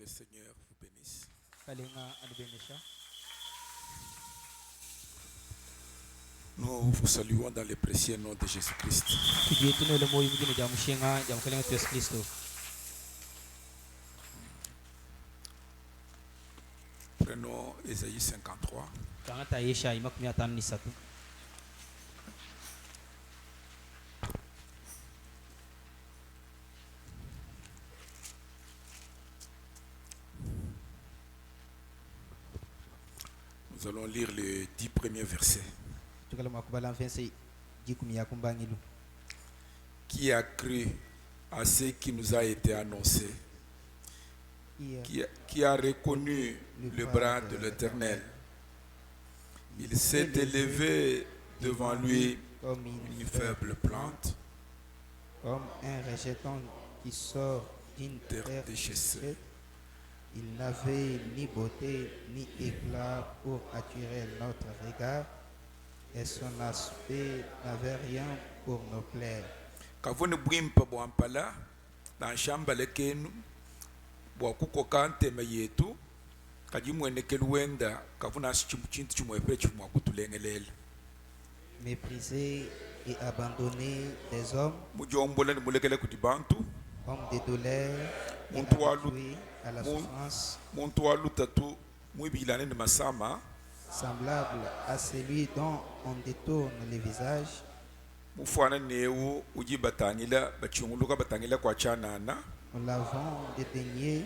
le Seigneur vous bénisse. Nous vous saluons dans le précieux nom de Jésus-Christ. Prenons Ésaïe 53. Nous allons lire les 10 premiers versets. Qui a cru à ce qui nous a été annoncé? Qui a reconnu le bras de l'Éternel? Il s'est élevé devant lui comme une faible plante, comme un rejeton qui sort d'une terre déchaissée. Il n'avait ni beauté ni éclat pour attirer notre regard, et son aspect n'avait rien pour nous plaire. Kavune bwimpa bwampala na shamba lekenu bwakukoka nteme yetu kajimwenekelu wenda kavuna chintu chimwepele chimwakutulengelela. Méprisé et abandonné des hommes, mujombola nimulekele kuti bantu homme de douleur et muntu habitué à la souffrance, muntu walutatu mwibilane ni masama semblable à celui dont on détourne le visage. mufwana newu ujibatangila bachunguluka batangila kwa chanana. Nous l'avons dédaigné,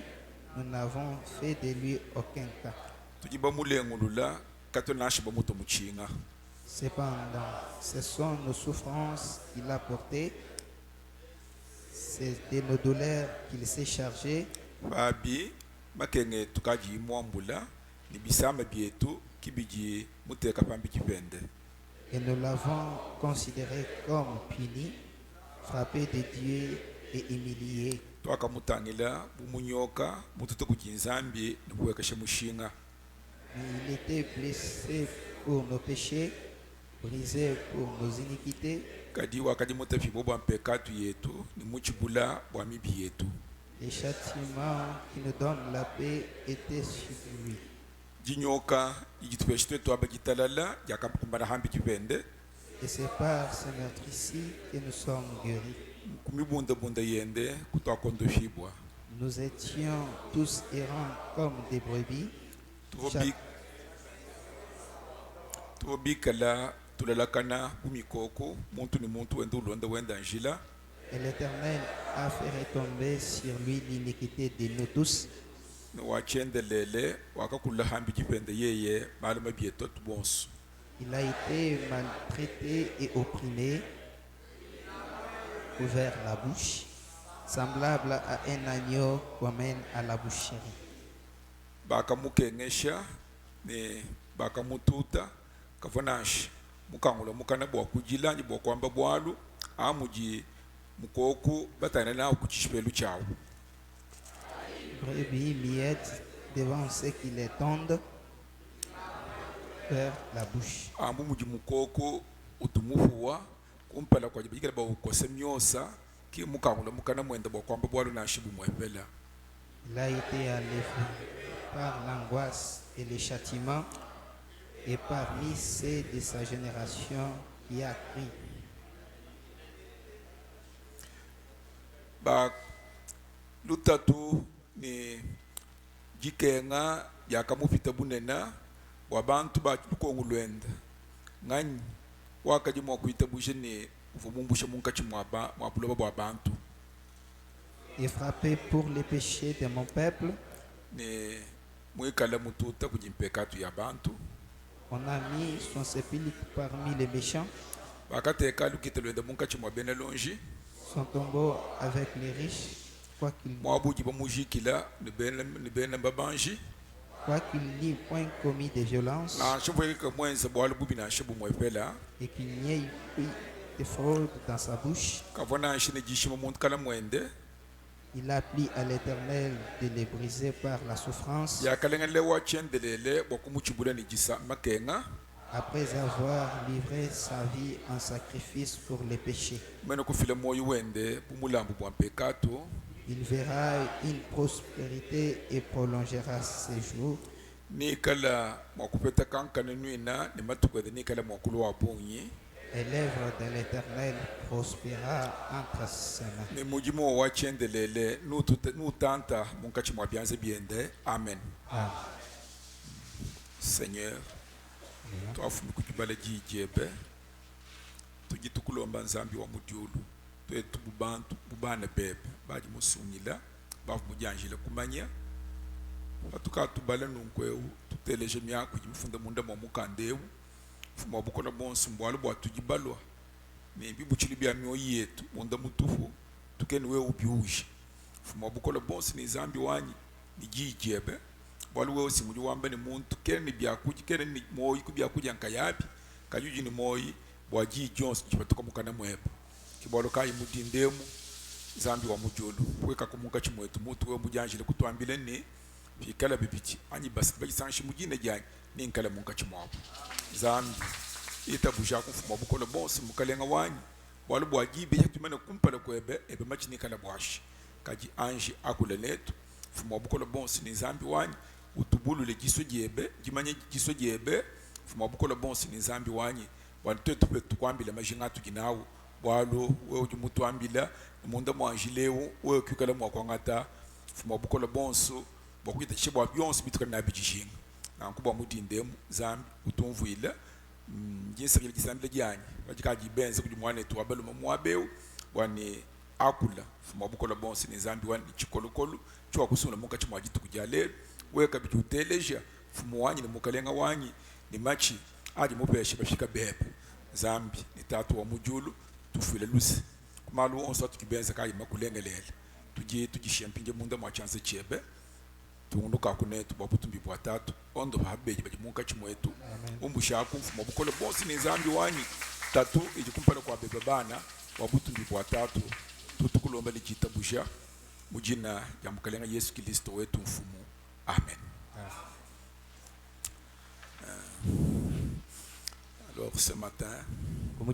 nous n'avons fait de lui aucun cas. tujiba mulengulula katonashi bamuto muchinga. Cependant, ce sont nos souffrances qu'il a portées, c'est de nos douleurs qu'il s'est chargé. Babi makenge tukaji mwambula ni bisama bietu kibiji muteka pambi kipende. Et nous l'avons considéré comme puni, frappé de Dieu et humilié. Twaka mutangila bumunyoka mututo kujinzambi nikuwekeshe mushinga. Mais il était blessé pour nos péchés, brisé pour nos iniquités. Kadi wakadi mutafibo bwa mpekatu yetu ni muchibula bwa mibi yetu. Les châtiments qui nous donnent la paix étaient sur lui. Jinyoka ijitupeshite twaba jitalala yakakumbana hambi kipende. Et c'est par ce meurtre-ci que nous sommes guéris. Kumibunda bunda yende kutwakondofibwa. Nous étions tous errants comme des brebis. Tubikala tulalakana bumikoko muntu ni muntu wenda ulonda wenda njila. Et l'Éternel a fait retomber sur lui l'iniquité de nous tous. Il a été maltraité et opprimé, ouvert la bouche, semblable à un agneau qu'on mène à la boucherie. Bakamukengesha ne bakamututa kavanashi mukangula mukana bwa kujila ni bwa kwamba bwalu amuji mukoku batana na kuchishpelu chao. Brebis miettes devant ceux qui les tondent vers la bouche. Ambu muji mukoko utumufuwa kumpala kwa jibikira ba ukose myosa ki mukangula mukana mwenda bwa kwamba bwalu na shibu mwepela. Il a été enlevé par l'angoisse et le châtiment, et parmi ceux de sa génération qui a crié. Ba lutatu ni jikenga yakamufita bunena wabantu bakukongulwenda ngani wakaji mwakuita buje ni uvumumbusha munkachi mwabuloba bwa bantu. Et frappé pour les péchés de mon peuple. Ne mwikala mututa kujimpekatu ya bantu. On a mis son sépulcre parmi les méchants. Bakateka lukitelwenda munkachi mwabene lonji. Son tombeau avec les riches, quoiqu'il n'ait point commis de violence et qu'il n'y ait eu de fraude dans sa bouche. Il a plu à l'Éternel de les briser par la souffrance. Après avoir livré sa vie en sacrifice pour les péchés. Il verra une prospérité et prolongera ses jours. Ni kala mwakupeta kankana nuina ni matukwede ni kala mwakulu wa bonyi. Et l'œuvre de l'Éternel prospérera entre ses mains. Ni mujimo wa chendelele nu tanta munkachi mwabianze biende. Amen. Amen. Seigneur, twafumu kujibala jijebe tujitukulomba nzambi wa mudiulu twetu bubantu bubana bebe baji musungila bafu mujanjile kumanya batukatubala nunkweu tuteleje myako jimufunda munda mwa mukandewu fuma bukola bonsu mbwalu bwa tujibalwa ni bibuchili bya myoyo yetu munda mutufu tukeni we ubiuji fuma bukola bonsu ni zambi wanyi ni jijebe bwalu we simuji wamba ni muntu kene ni byakuji kene ni moyi kubyakuja nkayapi kajuji ni moyi bwa jijons chipatuka mukana mwebo kibwalo kai mudindemu zambi wa mujulu kweka kumunga chimwetu mutu we mujanjile kutwambile ni fikala bibichi anyi basi bajisanshi mujine jani ni nkala munga chimwapo zambi itabuja kufuma bukola bonsi mukalenga wanyi bwalu bwa jibe yatumane kumpala kwebe ebe machi ni kala bwashi kaji anji akule netu fuma bukola bonsi ni zambi wanyi utubulu le jiso jebe jimanye jiso jebe fuma bukola bonsi ni zambi wanyi wantetu tukwambila majinga tukinawo bwalo we ujimutu ambila munda mwanjilewo we kukala mwakwangata fuma bukola bonso bwakuita chibwa byonso bitukana na bijishinga na kuba mudindemu zambi utumvuila jinsi kile kisambile jani wajikaji benze kujimwane tu abelo mwabewu wani akula fuma bukola bonso ni zambi wani chikolokolo chwa kusuna muka chimwajitu kujale we kabitu teleja fumu wanyi ni mukalenga wanyi ni machi aji mupeshe bashika bebe zambi ni tatu wa mujulu tufuile lusi kumalu onso tukibenza kai makulengelele tujishempinje munda mwa chance chebe tunduka kunetu babutumbi bwa tatu ondo babeje bajimunka chimwetu umbusha kumfuma bukola bonsi ni zambi wanyi tatu ijikumpala kwa bebe bana babutumbi bwa tatu tutukulomba lijitabusha mujina ya mukalenga Yesu Kristo wetu mfumu. Amen. Alors ce matin, nous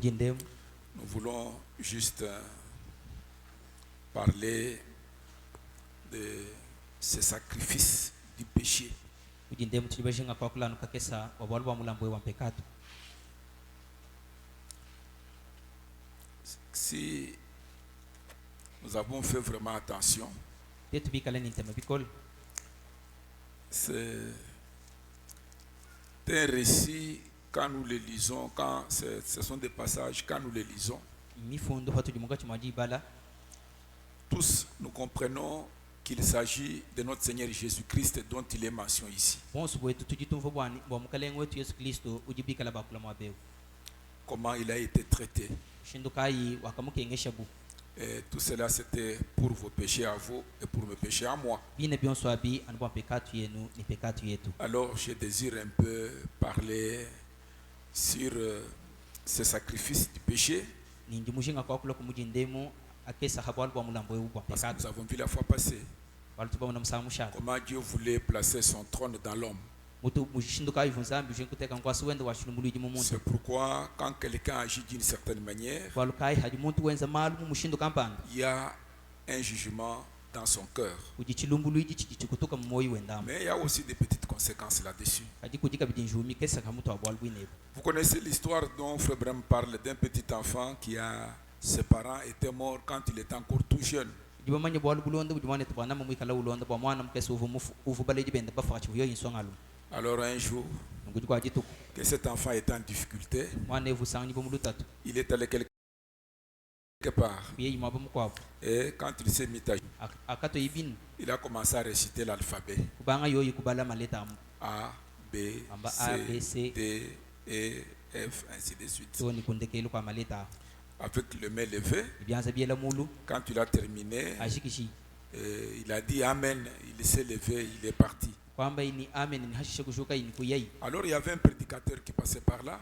voulons juste parler de ce sacrifice du péché. Si nous avons fait vraiment attention, c'est un récit. Quand nous les lisons, quand ce sont des passages, quand nous les lisons, tous nous comprenons qu'il s'agit de notre Seigneur Jésus-Christ dont il est mention ici. Comment il a été traité. Et tout cela c'était pour vos péchés à vous et pour mes péchés à moi. Alors je désire un peu parler sur ce sacrifice du péché. Parce que nous avons vu la fois passée comment Dieu voulait placer son trône dans l'homme. C'est pourquoi quand quelqu'un agit d'une certaine manière, il y a un jugement dans son cœur. Mais il y a aussi des petites conséquences là-dessus. Vous connaissez l'histoire dont Frère Branham parle d'un petit enfant qui a ses parents étaient morts quand il était encore tout jeune. Alors un jour, que cet enfant était en difficulté, il est allé quelque part. Et quand il s'est mis à il a commencé à réciter l'alphabet. A, B, C, D, E, F, ainsi de suite. Avec le main levé, quand il a terminé, il a dit Amen, il s'est levé, il est parti. Alors il y avait un prédicateur qui passait par là.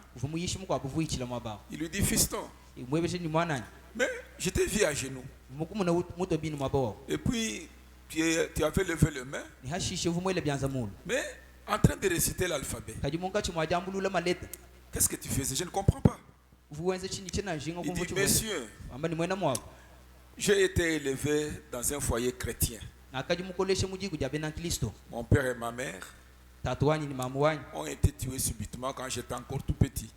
Il lui dit fiston, mais je t'ai vu à genoux. Et puis tu avais levé le main, mais en train de réciter l'alphabet. Qu'est-ce que tu faisais? Je ne comprends pas. Il dit, messieurs, J'ai été élevé dans un foyer chrétien. Mon père et ma mère ont été tués subitement quand j'étais encore tout petit.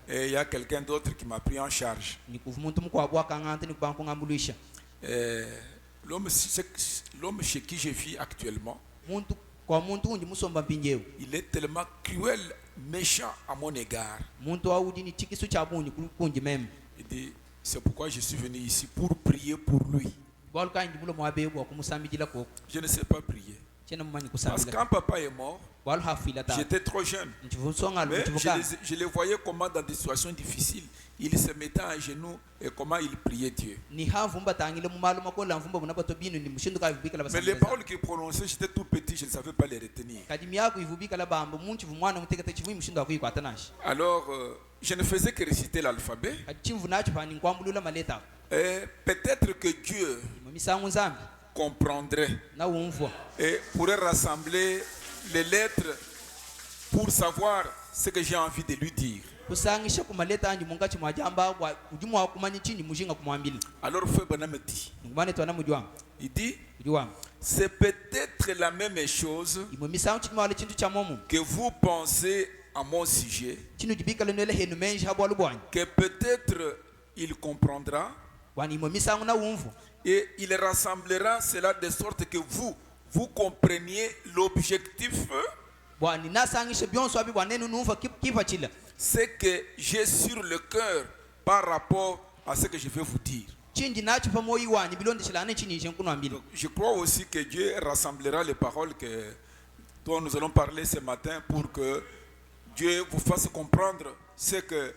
Et il y a quelqu'un d'autre qui m'a pris en charge. L'homme chez qui je vis actuellement, il est tellement cruel, méchant à mon égard. Il dit, c'est pourquoi je suis venu ici pour prier pour lui. Je ne sais pas prier. Parce que quand papa est mort, j'étais trop jeune. Mais je les voyais comment dans des situations difficiles, il se mettait à genoux et comment il priait Dieu. Mais les paroles qu'il prononçait, j'étais tout petit, je ne savais pas les retenir. Alors, je ne faisais que réciter l'alphabet. Et peut-être que Dieu comprendrait et pourrait rassembler les lettres pour savoir ce que j'ai envie de lui dire. Alors Frère Branham dit, il dit, c'est peut-être la même chose que vous pensez à mon sujet, que peut-être il comprendra et il rassemblera cela de sorte que vous compreniez l'objectif. C'est que j'ai sur le cœur par rapport à ce que je vais vous dire. Donc, je crois aussi que Dieu rassemblera les paroles dont nous allons parler ce matin pour que Dieu vous fasse comprendre ce que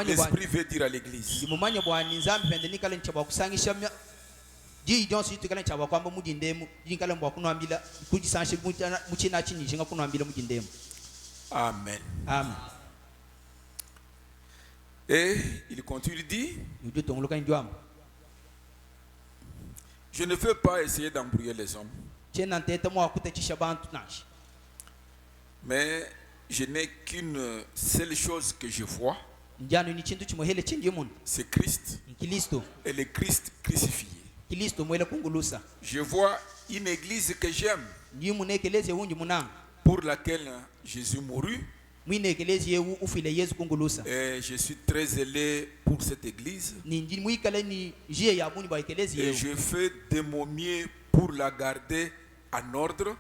l'Esprit veut dire à l'Église. Amen. Amen. Et il continue, il dit, je ne veux pas essayer d'embrouiller les hommes, mais je n'ai qu'une seule chose que je vois, c'est Christ et le Christ crucifié. Je vois une église que j'aime, pour laquelle Jésus mourut. Et je suis très zélé pour cette église. Et je fais de mon mieux pour la garder en ordre,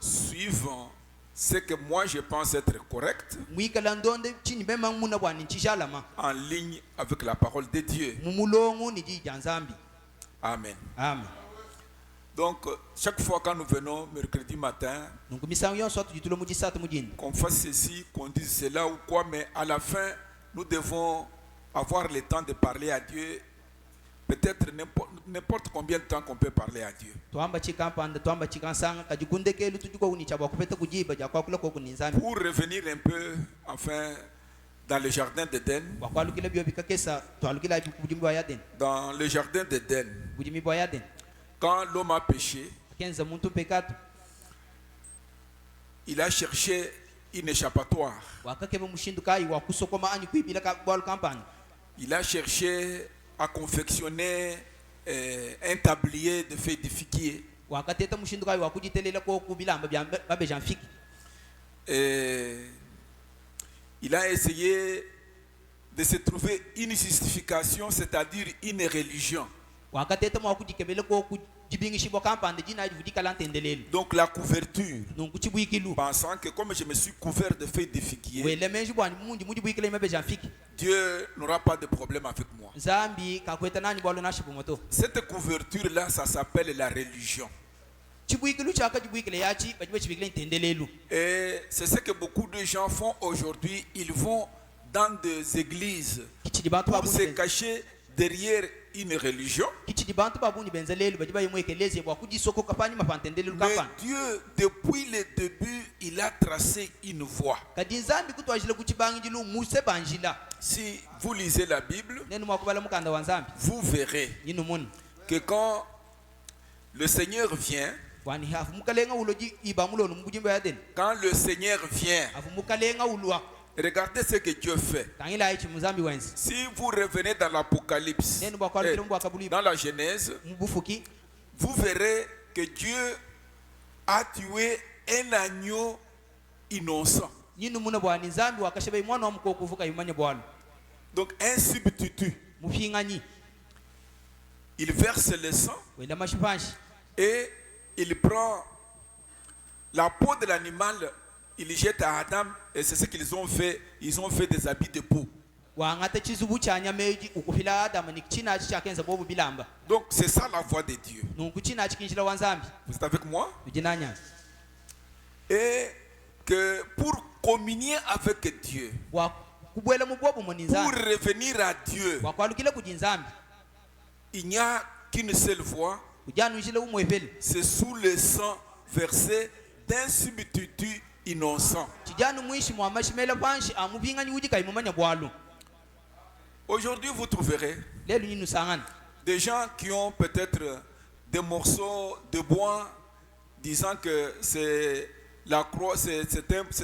suivant ce que moi je pense être correct, en ligne avec la parole de Dieu. Amen. Amen. Donc, chaque fois quand nous venons mercredi matin, qu'on fasse ceci, qu'on dise cela ou quoi, mais à la fin, nous devons avoir le temps de parler à Dieu. Peut-être n'importe combien de temps qu'on peut parler à Dieu. Pour revenir un peu, enfin, dans le jardin d'Éden. Dans le jardin d'Éden, quand l'homme a péché, il a cherché une échappatoire. Il a cherché à confectionner un tablier de feuilles de figuier. Et il a essayé de se trouver une justification, c'est-à-dire une religion. Donc la couverture, pensant que comme je me suis couvert de feuilles de figuier, Dieu n'aura pas de problème avec moi. Cette couverture-là, ça s'appelle la religion. Et c'est ce que beaucoup de gens font aujourd'hui. Ils vont dans des églises pour se cacher derrière une religion. Mais Dieu, depuis le début, il a tracé une voie. Si vous lisez la Bible, vous verrez que quand le Seigneur vient, quand le Seigneur vient, Regardez ce que Dieu fait. Si vous revenez dans l'Apocalypse, dans la Genèse, vous verrez que Dieu a tué un agneau innocent. Donc un substitut. Il verse le sang et il prend la peau de l'animal, il jette à Adam et c'est ce qu'ils ont fait. Ils ont fait des habits de peau. Donc c'est ça la voix de Dieu. Vous êtes avec moi? Et que pour communier avec Dieu, pour revenir à Dieu, il n'y a qu'une seule voie. C'est sous le sang versé d'un substitut innocent. Aujourd'hui, vous trouverez des gens qui ont peut-être des morceaux de bois disant que c'est la croix, c'est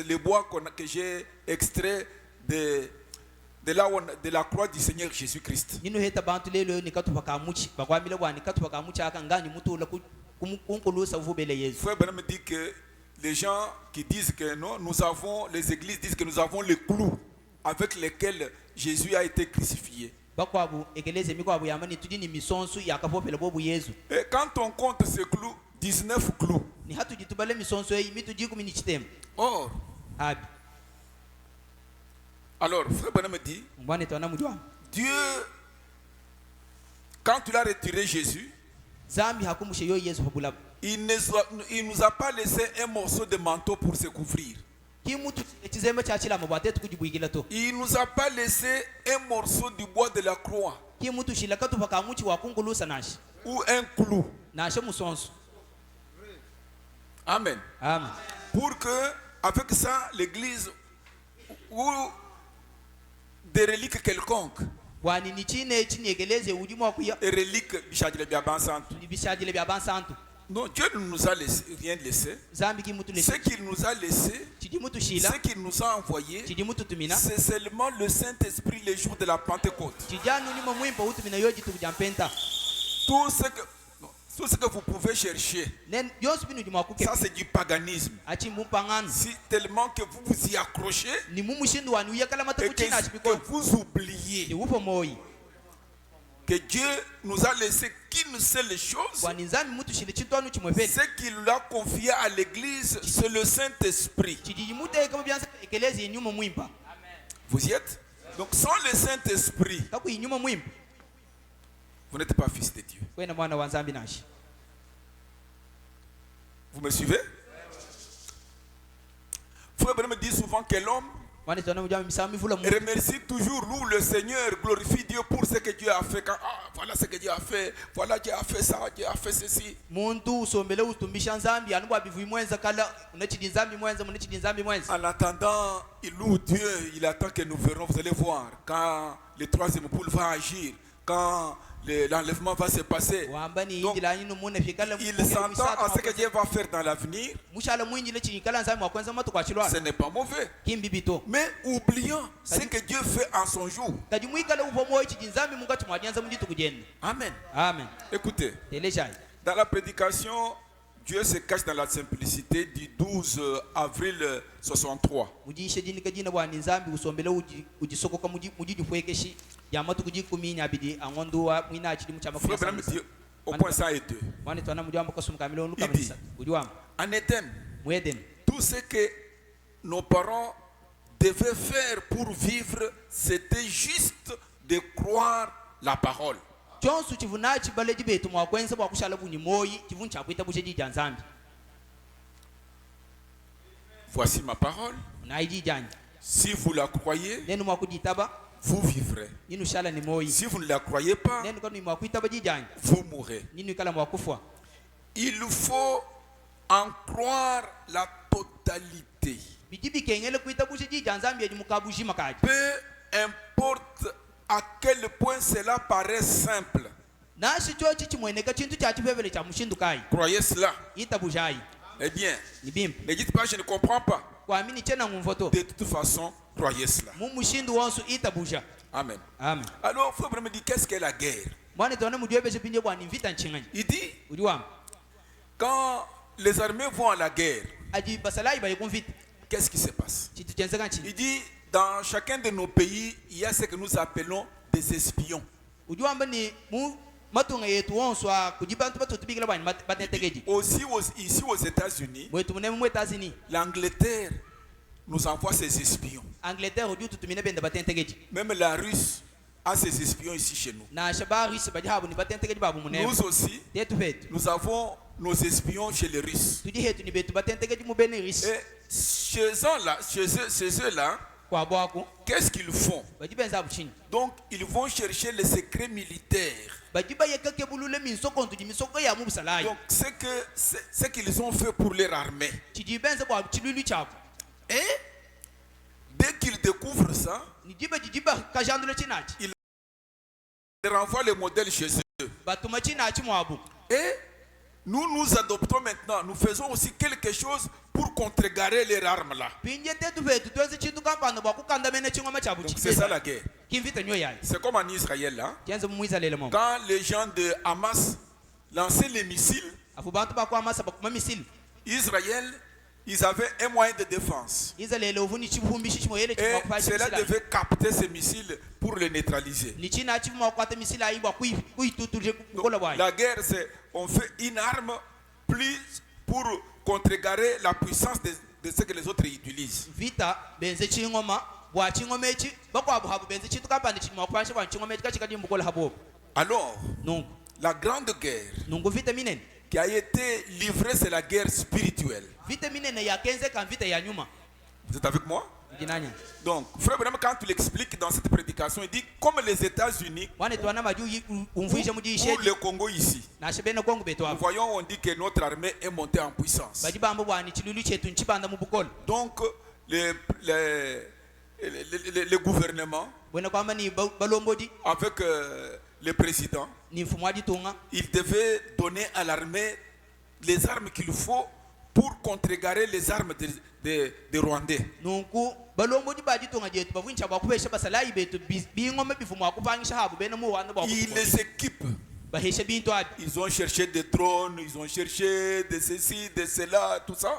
le bois que j'ai extrait de la croix du Seigneur Jésus-Christ. Frère Branham dit que les gens qui disent que non, les églises disent que nous avons les clous avec lesquels Jésus a été crucifié. Et quand on compte ces clous, 19 clous. Or, alors, Frère Branham dit, Dieu, quand il a retiré Jésus, il ne nous a pas laissé un morceau de manteau pour se couvrir. Il ne nous a pas laissé un morceau du bois de la croix ou un clou. Amen. Amen. Pour que, avec ça, l'église ou des reliques quelconques, reliques, non, Dieu ne nous a rien laissé. Ce qu'il nous a laissé, ce qu'il nous a envoyé, c'est seulement le Saint-Esprit le jour de la Pentecôte. Tout ce que vous pouvez chercher, ça c'est du paganisme. Si tellement que vous vous y accrochez et que vous oubliez que Dieu nous a laissé qu'une seule chose, ce qu'il a confié à l'église, c'est le Saint-Esprit. Vous y êtes? Donc sans le Saint-Esprit, vous n'êtes pas fils de Dieu. Vous me suivez? Frère Branham me dit souvent que l'homme remercie toujours, loue le Seigneur, glorifie Dieu pour ce que Dieu a fait. Quand, voilà ce que Dieu a fait, voilà Dieu a fait ça, Dieu a fait ceci. En attendant, il loue Dieu, il attend que nous verrons, vous allez voir, quand le troisième poule va agir, quand l'enlèvement va se passer. Donc, il s'entend à ce que Dieu va faire dans l'avenir. Ce n'est pas mauvais. Mais oublions ce que Dieu fait en son jour. Amen. Amen. Écoutez, dans la prédication, Dieu se cache dans la simplicité du 12 avril 63. Frère Branham dit au point 102. Il dit, en Éden, tout ce que nos parents devaient faire pour vivre, c'était juste de croire la parole. Voici ma parole. Si vous la croyez, vous vivrez. Si vous ne la croyez pas, vous mourrez. Il faut en croire la totalité. Peu importe à quel point cela paraît simple. Croyez cela. Eh bien, ne dites pas je ne comprends pas. De toute façon, croyez cela. Amen. Alors, il faut vraiment dire qu'est-ce qu'est la guerre. Il dit, quand les armées vont à la guerre, qu'est-ce qui se passe? Il dit, dans chacun de nos pays, il y a ce que nous appelons des espions. Aussi, ici aux États-Unis, l'Angleterre nous envoie ses espions. Même la Russie a ses espions ici chez nous. Nous aussi, nous avons nos espions chez les Russes. Et chez eux-là, qu'est-ce qu'ils font? Donc, ils vont chercher les secrets militaires. Donc, ce qu'ils ont fait pour leur armée. Et dès qu'ils découvrent ça, ils renvoient le modèle chez eux. Et nous adoptons maintenant, nous faisons aussi quelque chose pour contrecarrer les armes là. Donc c'est ça la guerre. C'est comme en Israël là. Quand les gens de Hamas lançaient les missiles, Israël, ils avaient un moyen de défense. Et cela devait capter ces missiles pour les neutraliser. Donc, la guerre, c'est on fait une arme plus pour contrecarrer la puissance de ce que les autres utilisent. Alors, la grande guerre qui a été livrée, c'est la guerre spirituelle. Vous êtes avec moi? Donc, frère, vraiment, quand tu l'expliques dans cette prédication, il dit comme les États-Unis ou le Congo ici. Nous voyons, on dit que notre armée est montée en puissance. Donc, le gouvernement, avec le président, il devait donner à l'armée les armes qu'il faut pour contrecarrer les armes des Rwandais. Ils les équipent. Ils ont cherché des drones, ils ont cherché de ceci, de cela, tout ça.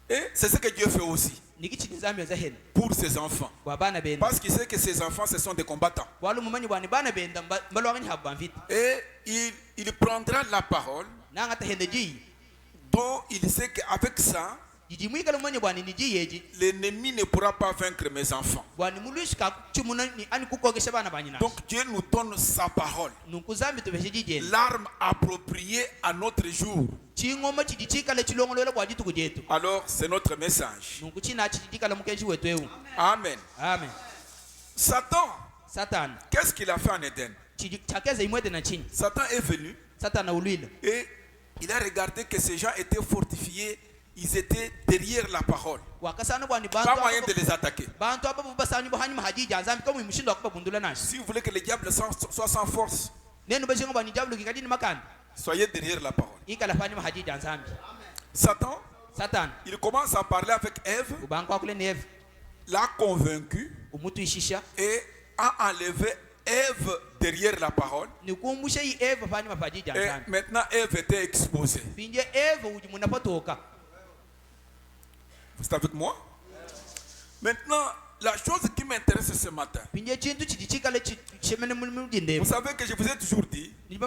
Et c'est ce que Dieu fait aussi pour ses enfants. Parce qu'il sait que ses enfants, ce sont des combattants. Et il prendra la parole dont il sait qu'avec ça, l'ennemi ne pourra pas vaincre mes enfants. Donc Dieu nous donne sa parole, l'arme appropriée à notre jour. Alors c'est notre message. Amen. Satan, qu'est-ce qu'il a fait en Éden? Satan est venu et il a regardé que ces gens étaient fortifiés. Ils étaient derrière la parole. Pas moyen de les attaquer. Si vous voulez que le diable soit sans force, soyez derrière la parole. Satan, il commence à parler avec Ève, l'a convaincu et a enlevé Ève derrière la parole. Et maintenant Ève était exposée. Vous êtes avec moi? Maintenant, la chose qui m'intéresse ce matin. Vous savez que je vous ai toujours dit que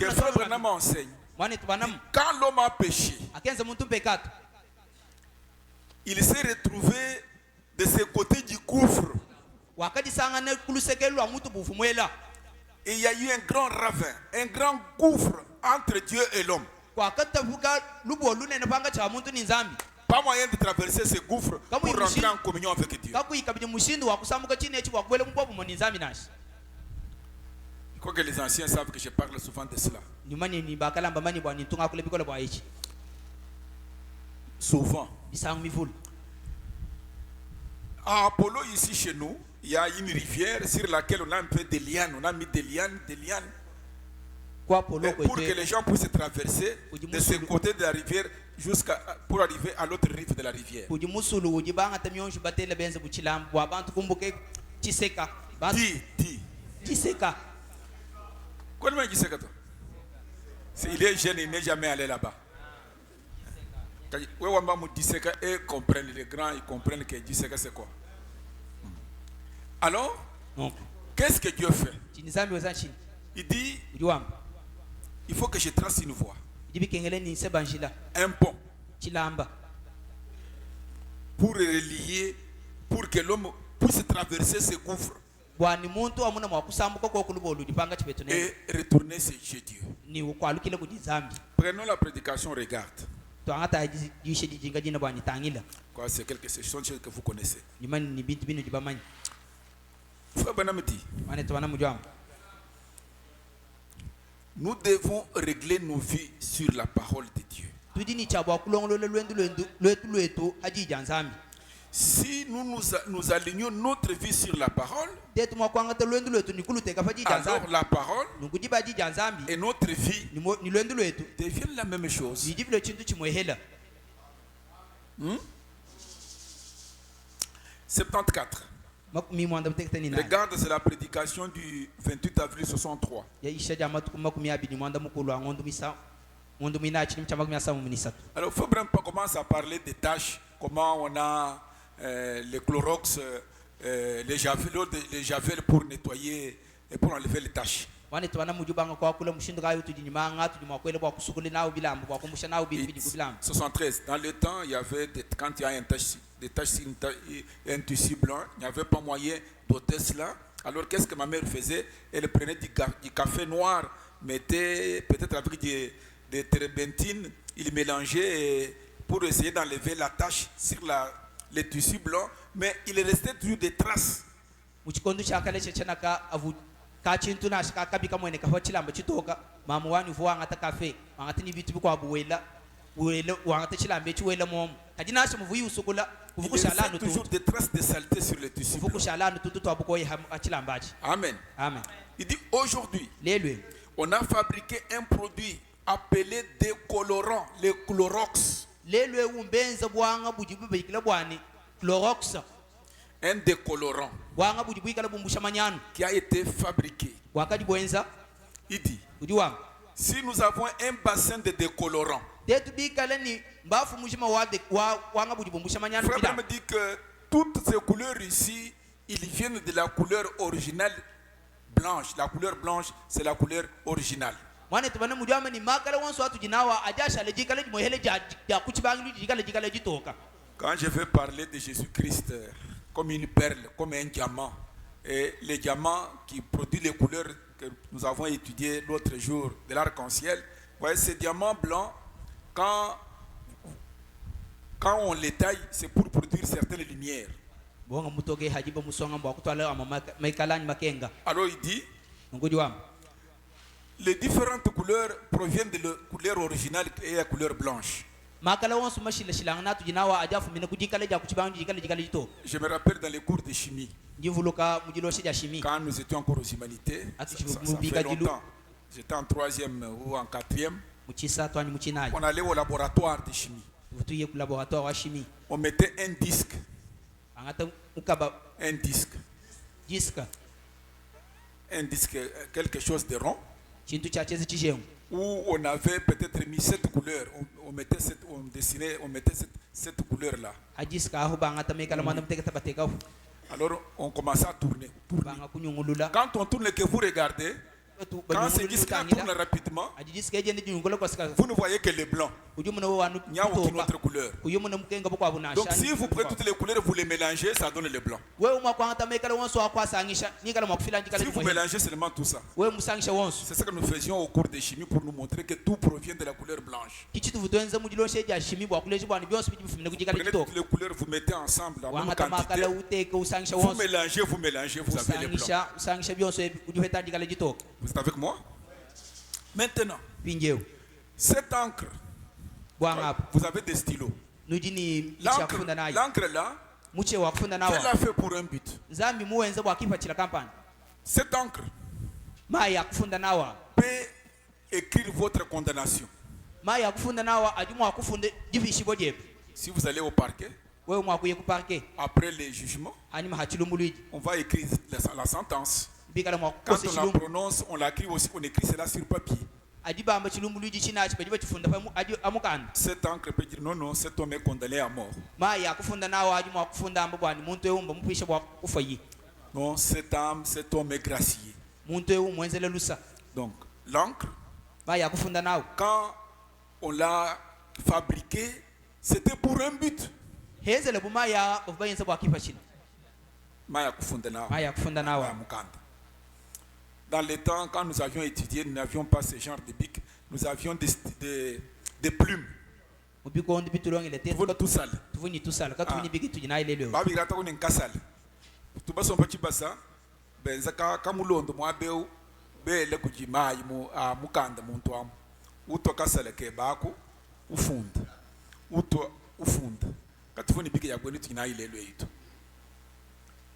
Frère Branham enseigne. Quand l'homme a péché, il s'est retrouvé de ce côté du gouffre. Et il y a eu un grand ravin, un grand gouffre entre Dieu et l'homme. Pas moyen de traverser ce gouffre pour rentrer en communion avec Dieu. Je crois que les anciens savent que je parle souvent de cela. Souvent. À Apollo, ici chez nous, il y a une rivière sur laquelle on a un peu de lianes. On a mis des lianes. pour que les gens puissent traverser de ce côté de la rivière pour arriver à l'autre rive de la rivière. Dis. Comment il dit ça? Il est jeune, il n'est jamais allé là-bas. Et comprennent, les grands, ils comprennent que Diseka c'est quoi. Alors, qu'est-ce que Dieu fait? Il dit, il faut que je trace une voie, un pont, pour relier, pour que l'homme puisse traverser ce gouffre et retourner chez Dieu. Prenons la prédication, regarde. C'est quelque chose que vous connaissez. Frère Branham dit, nous devons régler nos vies sur la parole de Dieu. Si nous alignons notre vie sur la parole, alors la parole et notre vie deviennent la même chose. 74. Regarde, c'est la prédication du 28 avril 63. Alors, Fabrem commence à parler des tâches, comment on a les Clorox, les javel pour nettoyer et pour enlever les tâches. Dans le temps, il y avait quand il y a des taches sur un tissu blanc, il n'y avait pas moyen d'ôter cela. Alors qu'est-ce que ma mère faisait? Elle prenait du café noir, mettait peut-être avec des térébenthines, il mélangeait pour essayer d'enlever la tache sur le tissu blanc, mais il restait toujours des traces. Il restait toujours des traces de saleté sur le tissu blanc. Amen. Amen. Il dit aujourd'hui, on a fabriqué un produit appelé décolorant, le Clorox. Un décolorant qui a été fabriqué. Il dit, si nous avons un bassin de décolorant, Frère me dit que toutes ces couleurs ici, ils viennent de la couleur originale blanche. La couleur blanche, c'est la couleur originale. Quand je vais parler de Jésus-Christ comme une perle, comme un diamant, et les diamants qui produisent les couleurs que nous avons étudiées l'autre jour de l'arc-en-ciel, voyez, ces diamants blancs, quand on les taille, c'est pour produire certaines lumières. Alors il dit, les différentes couleurs proviennent de la couleur originale et la couleur blanche. Je me rappelle dans les cours de chimie, quand nous étions encore aux humanités, ça fait longtemps, j'étais en 3e ou en 4e, on allait au laboratoire de chimie. On mettait un disque, quelque chose de rond, où on avait peut-être mis cette couleur, on mettait cette couleur-là. Alors on commençait à tourner. Quand on tourne et que vous regardez, quand ce disque-là tourne rapidement, vous ne voyez que le blanc. Il n'y a aucune autre couleur. Donc si vous prenez toutes les couleurs, vous les mélangez, ça donne le blanc. Si vous mélangez seulement tout ça, c'est ce que nous faisions au cours de chimie pour nous montrer que tout provient de la couleur blanche. Prenez toutes les couleurs, vous mettez ensemble en même quantité. Vous mélangez, vous avez le blanc. Vous êtes avec moi? Maintenant, cette encre, vous avez des stylos. L'encre là, Dieu l'a fait pour un but. Cette encre peut écrire votre condamnation. Ma ya kufunda nawa ajumu akufunde divishibo jepe. Si vous allez au parquet, Wewe mwakuye ku parquet. après les jugements, Ani mahachilumuliji. on va écrire la sentence. Bikala Quand mwakose on la chilumbu. prononce, on l'écrit aussi, on écrit cela sur papier. Adiba amba chilumuliji chinachi pediba chifunda pa adi amukanda. Cet encre peut dire non, non, cet homme est condamné à mort. Ma ya kufunda nawa ajumu akufunda amba bwani muntu eumba mupisha bwa kufayi. Non, cet homme est gracié. Muntu eu mwenzele lusa. Donc, l'encre, Ma ya kufunda nawa. quand on l'a fabriqué, c'était pour un but. Hezele buma ya ubayenza bwa kipa chini. Maya kufunda nawa. Ma ya kufunda nawa. Maya mukanda. Dans les temps, quand nous avions étudié, nous n'avions pas ce genre de bic. Nous avions des plumes. Ubiko ondi bitulonge le Vous tout sale. tuvunyi tusala katuvunyi bigi tujina ile leo. Babi rata kone nkasale. Tuba somba chibasa. Benza kamulondo mwabeu. Bele kujima imu mukanda muntu amu. Uto kasale ke bako. Ufunda. Uto ufunda. Katuvunyi bigi ya kweni tujina ile leo ito.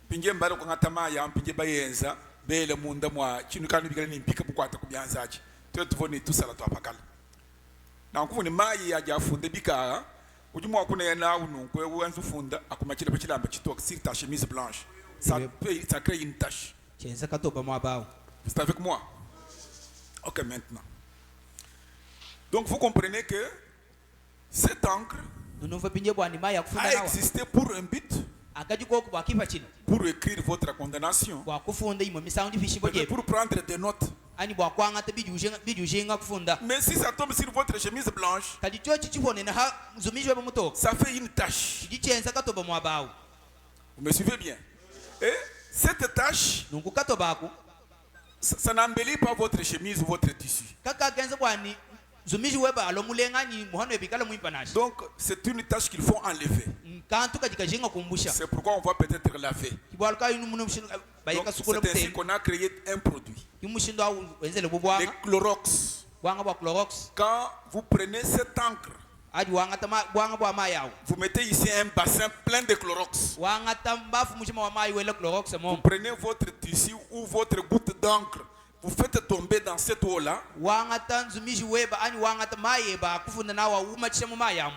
Pinje mbalo kwa ngatama ya mpinje bayenza. Bele munda mwa chinu kanu bigala ni mpika bukwata kubyanzaji. Tuyo tuvuni tusala tuapakala. Na nkuvuni mayi ya jafunde bika ujumu wakune yana ununkwe uanzu funda akumachila pachila amba chitoka sur ta chemise blanche. Ça crée une tache. Chenza katoba mwabao. Vous êtes avec moi? Ok, maintenant. Donc vous comprenez que cette encre Nunuva pinje bwani ma ya kufunda a nawa. existé pour un but, Akajuko kwa kipa chini. pour écrire votre condamnation, Kwa kufunda imo misound fishibo jepe. pour prendre des notes. Ani bwa kwanga te bijujenga kufunda. Mais si ça tombe sur votre chemise blanche, Kadi chochi chihone na ha zumijwe bamuto. ça fait une tache. Chenza katoba mwabao. Vous me suivez bien? Et cette tache, Nungu katoba aku. ça n'embellit pas votre chemise ou votre tissu. Kaka genza bwani zumijwe ba alomulenga ni muhano ebikala muipanashi. Donc, c'est une tâche qu'il faut enlever. Kantu kajikajenga kumbusha. C'est pourquoi on va peut-être laver. Kibwaluka yinu munu mshindo Donc, bayeka sukula c'est ainsi muteni. qu'on a créé un produit. Kimushindo au wenzele Les bubwanga. Clorox. Bwanga bwa Clorox. Quand vous prenez cette encre, Adi wanga tama bwanga bwa mayao. vous mettez ici un bassin plein de Clorox. Wanga tambafu mushima wa mayi wele Clorox Vous mom. prenez votre tissu ou votre goutte d'encre. Vous faites tomber dans cette eau-là. Wanga tanzumiji weba ani wanga tamaye ba kufunda nawa umachisha mu mayamu.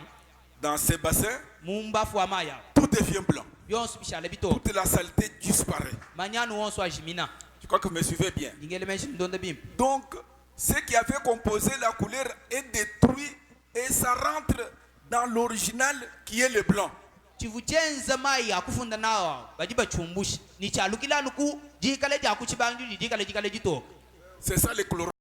Dans ces bassins, Mumbafu wa mayao. tout devient blanc. Yonsu bishale bito. Toute la saleté disparaît. Manyanu wonsu ajimina. Je crois que vous me suivez bien. Dingele menshi ndonde bim. Donc, ce qui avait composé la couleur est détruit et ça rentre dans l'original qui est le blanc. Chivuchenza mai akufunda nawa bajiba chumbushi. Ni chalukila nuku jikale jaku chibangi jikale jito. C'est ça le Clorox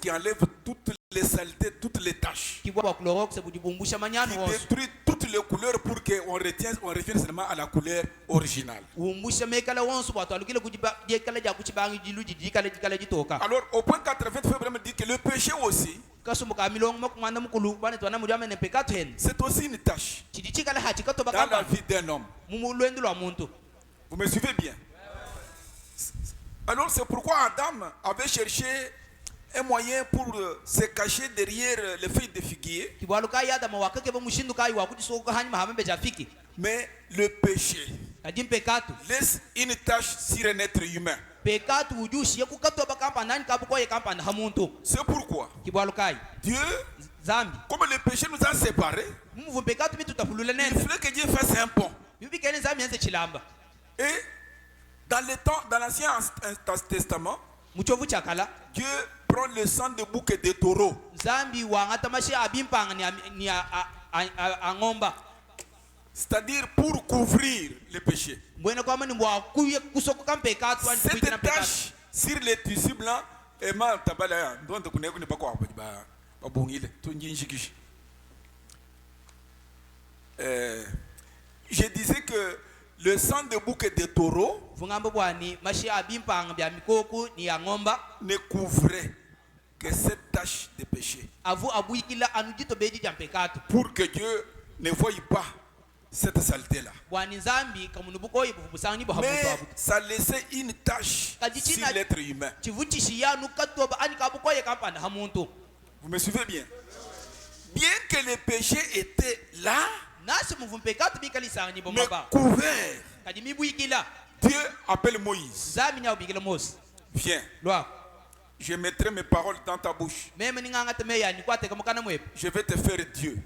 qui enlève toutes les saletés, toutes les taches. Kibwa Clorox bujibumbusha manyanu Qui wonsu. détruit toutes les couleurs pour qu'on revienne seulement à la couleur originale. Umbusha mekala wonsu watu alukile kujiba jikale jaku chibangi jiluji jikale jitoka. Alors, au point 80, il faut vraiment dire que le péché aussi, Kasumuka milongo makumanda mukulu bane twana muri amene pekato hen. c'est aussi une tâche Chidichikala hachikato dans la bakamba. vie d'un homme. Mumulwendu lwa muntu. Vous me suivez bien? Alors, c'est pourquoi Adam avait cherché un moyen pour se cacher derrière les feuilles de figuier. Kibwaluka yada mawakake bamushindu kai wakujisoka hani mahambe jafiki. Mais le péché Kadim pekato. laisse une tache sur un être humain. Pekato ujushi yakukato bakamba nani kabuko ye kampa hamuntu. C'est pourquoi Kibwaluka Dieu, zambi. comme le péché nous a séparés, Muvu pekato bitu tapulule il nende. fallait que Dieu fasse un pont. Bibi kene zambi yanze chilamba. Et dans le temps, dans l'Ancien Testament, Muchovu chakala. Dieu prend le sang de bouc et de taureau. Zambi wangata mashi abimpanga ni angomba. C'est-à-dire pour couvrir le péché. Mbwene kwa mani mwa kuye kusoko kampekato wani Cette kuitina pekato. tache sur les tissus blancs, et mal tabala, donc on ne pas quoi. Je disais que le sang de bouc et de taureau Fungambo bwani mashi abimpanga bya mikoku ni angomba. ne couvrait que cette tache de péché. Avu abuikila anujito beji jampekato. Pour que Dieu ne voie pas cette saleté-là. Bwani zambi kamunubuko yibubusangi Mais bohabuto abu. ça laissait une tache sur l'être humain. Chivuchishi ya nukatoba ani kabuko ye kampanda hamuntu. Vous me suivez bien? Bien que le péché était là, Nasi muvumpekato bikali sangi mais bomaba. couvert, Kadimi buikila. Dieu appelle Moïse. Zami nya ubikila mos. Viens. Lwa. Je mettrai mes paroles dans ta bouche. Je vais te faire Dieu.